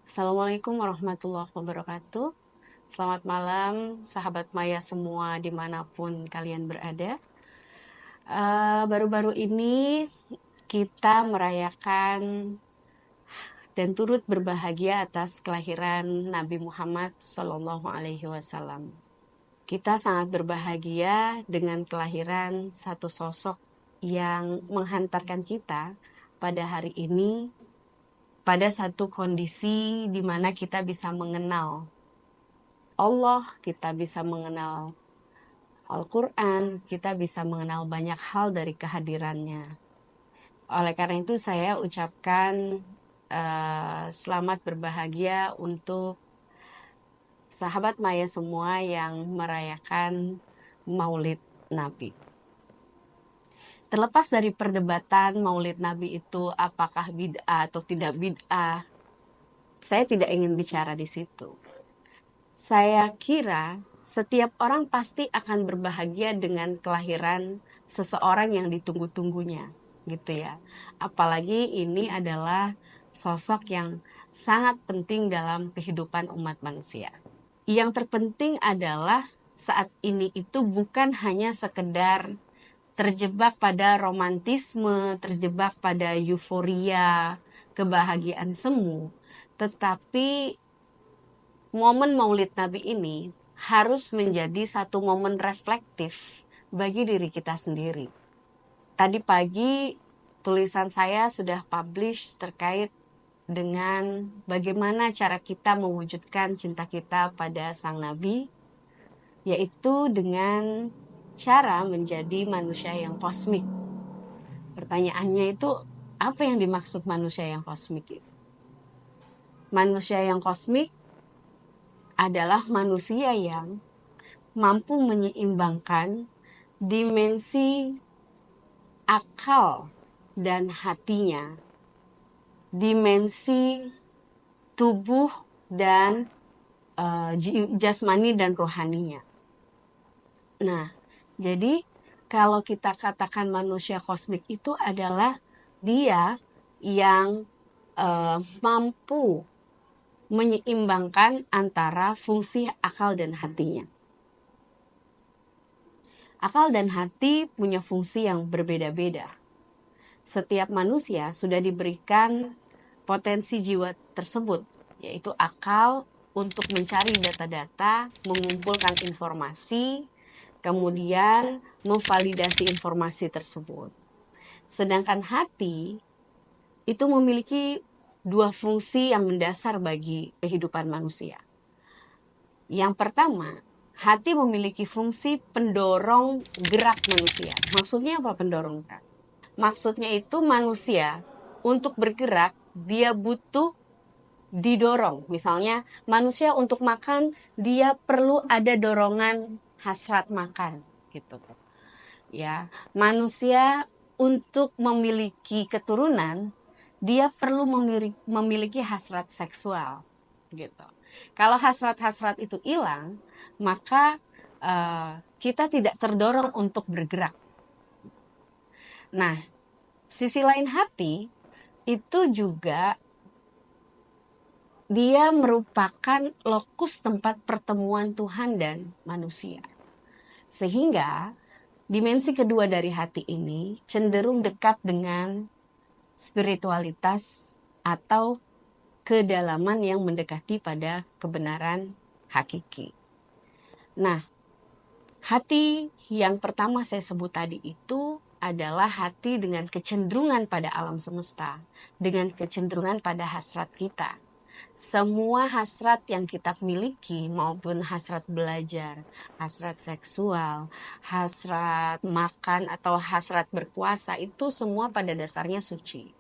Assalamualaikum warahmatullahi wabarakatuh. Selamat malam, sahabat Maya semua dimanapun kalian berada. Baru-baru ini kita merayakan dan turut berbahagia atas kelahiran Nabi Muhammad Sallallahu Alaihi Wasallam. Kita sangat berbahagia dengan kelahiran satu sosok yang menghantarkan kita pada hari ini pada satu kondisi di mana kita bisa mengenal Allah, kita bisa mengenal Al-Quran, kita bisa mengenal banyak hal dari kehadirannya. Oleh karena itu saya ucapkan selamat berbahagia untuk sahabat Maya semua yang merayakan Maulid Nabi. Terlepas dari perdebatan Maulid Nabi itu apakah bid'ah atau tidak bid'ah, saya tidak ingin bicara di situ. Saya kira setiap orang pasti akan berbahagia dengan kelahiran seseorang yang ditunggu-tunggunya, gitu ya. Apalagi ini adalah sosok yang sangat penting dalam kehidupan umat manusia. Yang terpenting adalah saat ini itu bukan hanya sekedar terjebak pada romantisme, terjebak pada euforia, kebahagiaan semu, tetapi momen Maulid Nabi ini harus menjadi satu momen reflektif bagi diri kita sendiri. Tadi pagi tulisan saya sudah publish terkait dengan bagaimana cara kita mewujudkan cinta kita pada Sang Nabi, yaitu dengan cara menjadi manusia yang kosmik. Pertanyaannya itu, apa yang dimaksud manusia yang kosmik? Manusia yang kosmik adalah manusia yang mampu menyeimbangkan dimensi akal dan hatinya, dimensi tubuh dan jasmani dan rohaninya. Nah, jadi kalau kita katakan manusia kosmik itu adalah dia yang mampu menyeimbangkan antara fungsi akal dan hatinya. Akal dan hati punya fungsi yang berbeda-beda. Setiap manusia sudah diberikan potensi jiwa tersebut, yaitu akal untuk mencari data-data, mengumpulkan informasi, kemudian memvalidasi informasi tersebut. Sedangkan hati itu memiliki dua fungsi yang mendasar bagi kehidupan manusia. Yang pertama, hati memiliki fungsi pendorong gerak manusia. Maksudnya apa pendorong gerak? Maksudnya itu manusia untuk bergerak, dia butuh didorong. Misalnya manusia untuk makan, dia perlu ada dorongan hasrat makan. Gitu. Ya, manusia untuk memiliki keturunan, dia perlu memiliki hasrat seksual. Gitu. Kalau hasrat-hasrat itu hilang, maka kita tidak terdorong untuk bergerak. Nah, sisi lain hati itu juga dia merupakan lokus tempat pertemuan Tuhan dan manusia. Sehingga dimensi kedua dari hati ini cenderung dekat dengan spiritualitas atau kedalaman yang mendekati pada kebenaran hakiki. Nah, hati yang pertama saya sebut tadi itu adalah hati dengan kecenderungan pada alam semesta, dengan kecenderungan pada hasrat kita. Semua hasrat yang kita miliki maupun hasrat belajar, hasrat seksual, hasrat makan atau hasrat berkuasa itu semua pada dasarnya suci.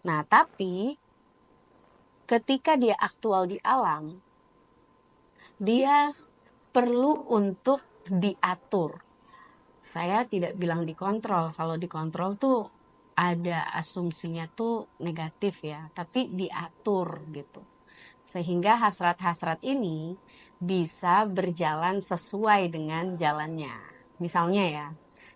Nah, tapi ketika dia aktual di alam, dia perlu untuk diatur. Saya tidak bilang dikontrol. Kalau dikontrol tuh ada asumsinya tuh negatif ya, tapi diatur gitu. Sehingga hasrat-hasrat ini bisa berjalan sesuai dengan jalannya. Misalnya ya,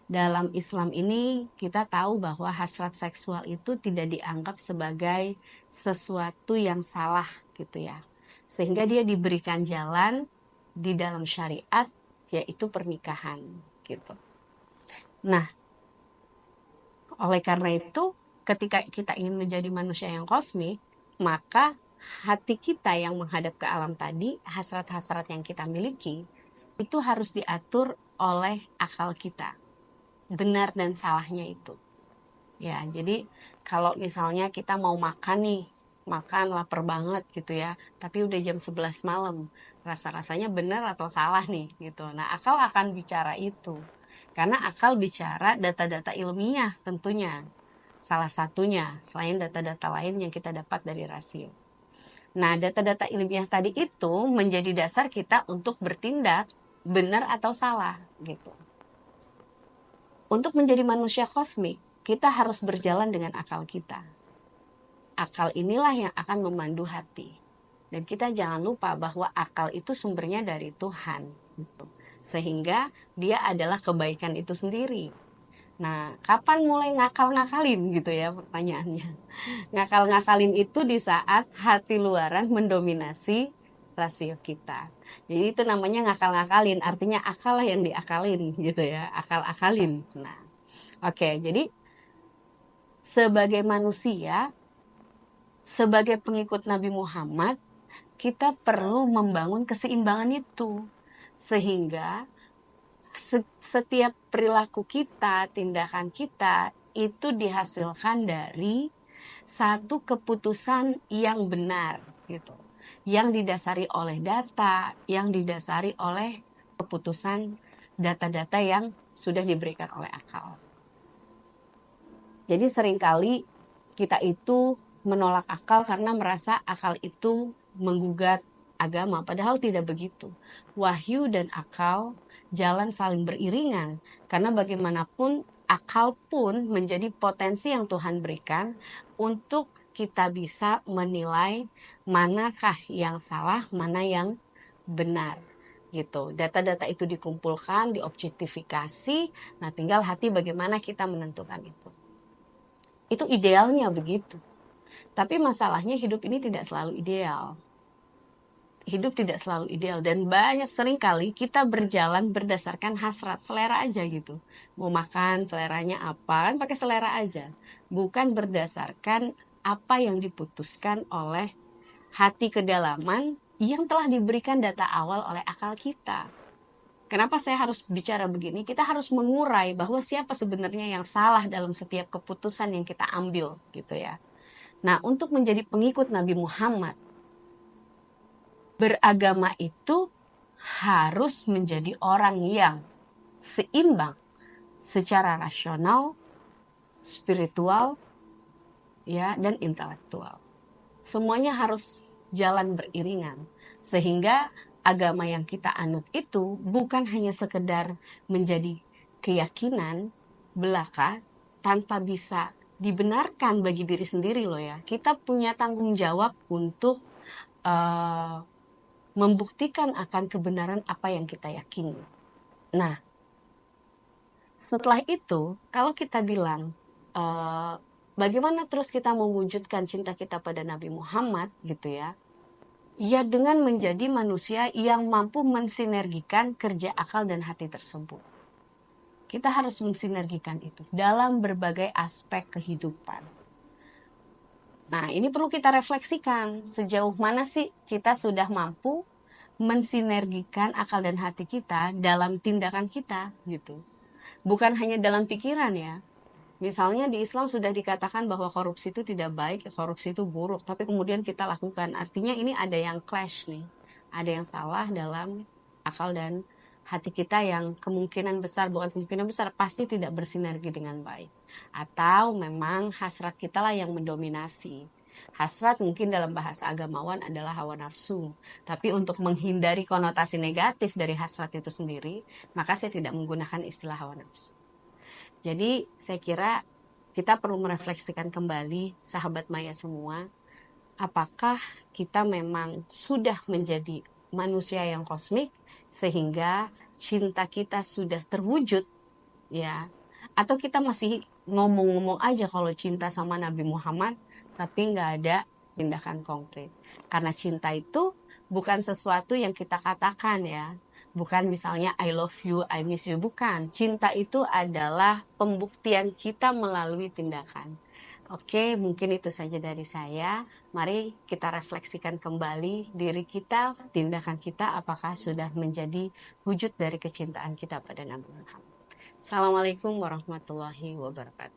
dalam Islam ini kita tahu bahwa hasrat seksual itu tidak dianggap sebagai sesuatu yang salah gitu ya. Sehingga dia diberikan jalan di dalam syariat, yaitu pernikahan gitu. Nah, oleh karena itu ketika kita ingin menjadi manusia yang kosmik, maka hati kita yang menghadap ke alam tadi, hasrat-hasrat yang kita miliki, itu harus diatur oleh akal kita. Benar dan salahnya itu. Ya, jadi kalau misalnya kita mau makan nih, makan lapar banget gitu ya, tapi udah jam 11 malam, rasa-rasanya benar atau salah nih gitu. Nah, akal akan bicara itu. Karena akal bicara data-data ilmiah tentunya. Salah satunya, selain data-data lain yang kita dapat dari rasio. Nah, data-data ilmiah tadi itu menjadi dasar kita untuk bertindak benar atau salah gitu. Untuk menjadi manusia kosmik, kita harus berjalan dengan akal kita. Akal inilah yang akan memandu hati. Dan kita jangan lupa bahwa akal itu sumbernya dari Tuhan. Sehingga dia adalah kebaikan itu sendiri. Nah, kapan mulai ngakal-ngakalin gitu ya pertanyaannya. Ngakal-ngakalin itu di saat hati luaran mendominasi rasio kita. Jadi itu namanya ngakal-ngakalin, artinya akal lah yang diakalin gitu ya, akal-akalin. Nah, oke, jadi sebagai manusia, sebagai pengikut Nabi Muhammad, kita perlu membangun keseimbangan itu. Sehingga setiap perilaku kita, tindakan kita, itu dihasilkan dari satu keputusan yang benar gitu. Yang didasari oleh data, yang didasari oleh keputusan data-data yang sudah diberikan oleh akal. Jadi seringkali kita itu menolak akal karena merasa akal itu menggugat agama, padahal tidak begitu. Wahyu dan akal jalan saling beriringan, karena bagaimanapun akal pun menjadi potensi yang Tuhan berikan untuk kita bisa menilai manakah yang salah, mana yang benar gitu. Data-data itu dikumpulkan, diobjektifikasi, nah tinggal hati bagaimana kita menentukan itu. Itu idealnya begitu. Tapi masalahnya hidup ini tidak selalu ideal. Hidup tidak selalu ideal dan banyak seringkali kita berjalan berdasarkan hasrat, selera aja gitu. Mau makan seleranya apa, kan pakai selera aja. Bukan berdasarkan apa yang diputuskan oleh hati kedalaman yang telah diberikan data awal oleh akal kita. Kenapa saya harus bicara begini? Kita harus mengurai bahwa siapa sebenarnya yang salah dalam setiap keputusan yang kita ambil gitu ya. Nah, untuk menjadi pengikut Nabi Muhammad, beragama itu harus menjadi orang yang seimbang secara rasional, spiritual, ya, dan intelektual. Semuanya harus jalan beriringan sehingga agama yang kita anut itu bukan hanya sekedar menjadi keyakinan belaka tanpa bisa dibenarkan bagi diri sendiri loh ya. Kita punya tanggung jawab untuk membuktikan akan kebenaran apa yang kita yakini. Nah, setelah itu kalau kita bilang bagaimana terus kita mewujudkan cinta kita pada Nabi Muhammad gitu ya. Ya dengan menjadi manusia yang mampu mensinergikan kerja akal dan hati tersebut. Kita harus mensinergikan itu dalam berbagai aspek kehidupan. Nah, ini perlu kita refleksikan sejauh mana sih kita sudah mampu mensinergikan akal dan hati kita dalam tindakan kita gitu. Bukan hanya dalam pikiran ya. Misalnya di Islam sudah dikatakan bahwa korupsi itu tidak baik, korupsi itu buruk, tapi kemudian kita lakukan. Artinya ini ada yang clash nih. Ada yang salah dalam akal dan hati kita yang kemungkinan besar, bukan kemungkinan besar, pasti tidak bersinergi dengan baik. Atau memang hasrat kita lah yang mendominasi. Hasrat mungkin dalam bahasa agamawan adalah hawa nafsu. Tapi untuk menghindari konotasi negatif dari hasrat itu sendiri, maka saya tidak menggunakan istilah hawa nafsu. Jadi saya kira kita perlu merefleksikan kembali sahabat Maya semua, apakah kita memang sudah menjadi manusia yang kosmik sehingga cinta kita sudah terwujud ya Atau kita masih ngomong-ngomong aja kalau cinta sama Nabi Muhammad, tapi nggak ada tindakan konkret. Karena cinta itu bukan sesuatu yang kita katakan ya. Bukan misalnya I love you, I miss you. Bukan. Cinta itu adalah pembuktian kita melalui tindakan. Oke, mungkin itu saja dari saya. Mari kita refleksikan kembali diri kita, tindakan kita apakah sudah menjadi wujud dari kecintaan kita pada Nabi Muhammad. Assalamualaikum warahmatullahi wabarakatuh.